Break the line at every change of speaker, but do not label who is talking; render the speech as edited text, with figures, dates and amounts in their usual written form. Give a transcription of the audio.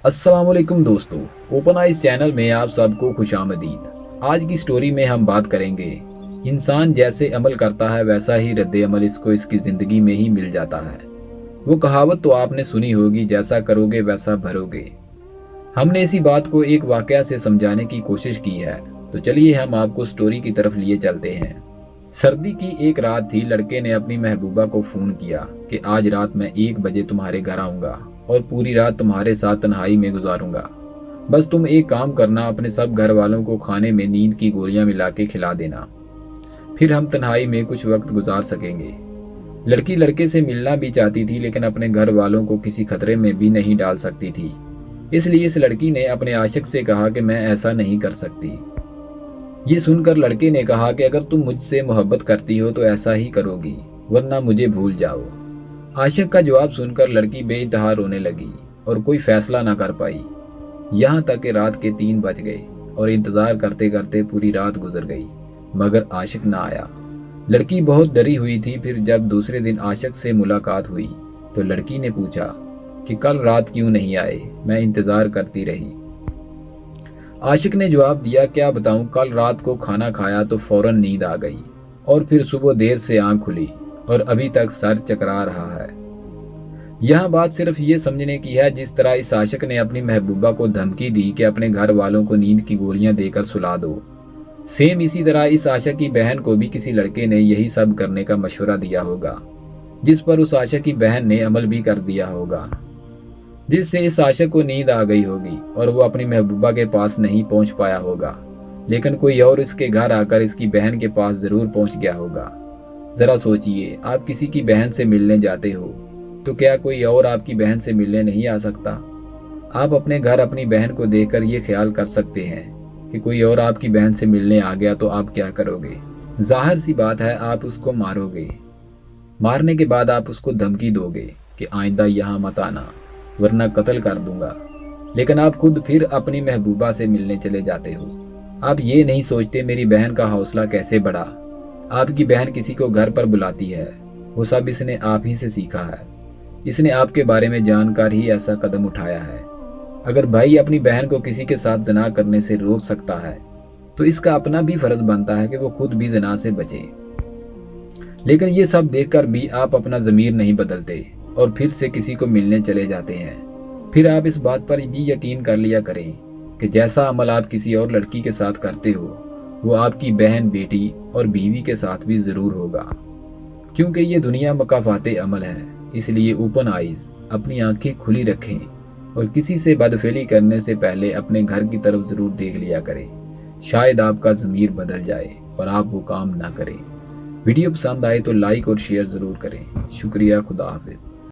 अस्सलामुअलैकुम दोस्तों, open eyes channel में आप सबको खुशामदीद। आज की स्टोरी में हम बात करेंगे इंसान जैसे अमल करता है वैसा ही रद्द अमल इसको इसकी ज़िंदगी में ही मिल जाता है। वो कहावत तो आपने सुनी होगी, जैसा करोगे वैसा भरोगे। हमने इसी बात को एक वाकया से समझाने की कोशिश की है, तो चलिए हम आपको स्टोरी की तरफ लिए चलते हैं। सर्दी की एक रात थी। लड़के ने अपनी महबूबा को फ़ोन किया कि आज रात मैं 1 बजे तुम्हारे घर आऊँगा और पूरी रात तुम्हारे साथ तन्हाई में गुजारूंगा। बस तुम एक काम करना, अपने सब घर वालों को खाने में नींद की गोलियां मिला के खिला देना, फिर हम तन्हाई में कुछ वक्त गुजार सकेंगे। लड़की लड़के से मिलना भी चाहती थी, लेकिन अपने घर वालों को किसी खतरे में भी नहीं डाल सकती थी। इसलिए इस लड़की ने अपने आशिक से कहा कि मैं ऐसा नहीं कर सकती। ये सुनकर लड़के ने कहा कि अगर तुम मुझसे मोहब्बत करती हो तो ऐसा ही करोगी, वरना मुझे भूल जाओ। आशिक का जवाब सुनकर लड़की बेइंतहा रोने लगी और कोई फैसला ना कर पाई। यहाँ तक कि रात के 3 बज गए और इंतजार करते करते पूरी रात गुजर गई, मगर आशिक ना आया। लड़की बहुत डरी हुई थी। फिर जब दूसरे दिन आशिक से मुलाकात हुई तो लड़की ने पूछा कि कल रात क्यों नहीं आए, मैं इंतजार करती रही। आशिक ने जवाब दिया, क्या बताऊं, कल रात को खाना खाया तो फौरन नींद आ गई और फिर सुबह देर से आंख खुली और अभी तक सर चकरा रहा है। यह बात सिर्फ ये समझने की है, जिस तरह इस आशिक ने अपनी महबूबा को धमकी दी कि अपने घर वालों को नींद की गोलियां देकर सुला दो, सेम इसी तरह इस आशिक की बहन को भी किसी लड़के ने यही सब करने का मशवरा दिया होगा, जिस पर उस आशिक की बहन ने अमल भी कर दिया होगा, जिससे इस आशिक को नींद आ गई होगी और वो अपनी महबूबा के पास नहीं पहुंच पाया होगा, लेकिन कोई और इसके घर आकर इसकी बहन के पास जरूर पहुंच गया होगा। जरा सोचिए, आप किसी की बहन से मिलने जाते हो तो क्या कोई और आपकी बहन से मिलने नहीं आ सकता? आप अपने घर अपनी बहन को देखकर ये ख्याल कर सकते हैं कि कोई और आपकी बहन से मिलने आ गया तो आप क्या करोगे? जाहिर सी बात है, आप उसको मारोगे। मारने के बाद आप उसको धमकी दोगे कि आइंदा यहाँ मत आना, वरना कत्ल कर दूंगा। लेकिन आप खुद फिर अपनी महबूबा से मिलने चले जाते हो। आप ये नहीं सोचते मेरी बहन का हौसला कैसे बढ़ा। आपकी बहन किसी को घर पर बुलाती है, वो सब इसने आप ही से सीखा है। इसने आपके बारे में जानकर ही ऐसा कदम उठाया है। अगर भाई अपनी बहन को किसी के साथ ज़िना करने से रोक सकता है तो इसका अपना भी फर्ज बनता है कि वो खुद भी ज़िना से बचे। लेकिन ये सब देखकर भी आप अपना ज़मीर नहीं बदलते और फिर से किसी को मिलने चले जाते हैं। फिर आप इस बात पर भी यकीन कर लिया करें कि जैसा अमल आप किसी और लड़की के साथ करते हो वो आपकी बहन, बेटी और बीवी के साथ भी जरूर होगा, क्योंकि ये दुनिया मुकाफाते अमल है। इसलिए ओपन आइज, अपनी आंखें खुली रखें और किसी से बदफेली करने से पहले अपने घर की तरफ जरूर देख लिया करें। शायद आपका ज़मीर बदल जाए और आप वो काम ना करें। वीडियो पसंद आए तो लाइक और शेयर जरूर करें। शुक्रिया, खुदा हाफिज।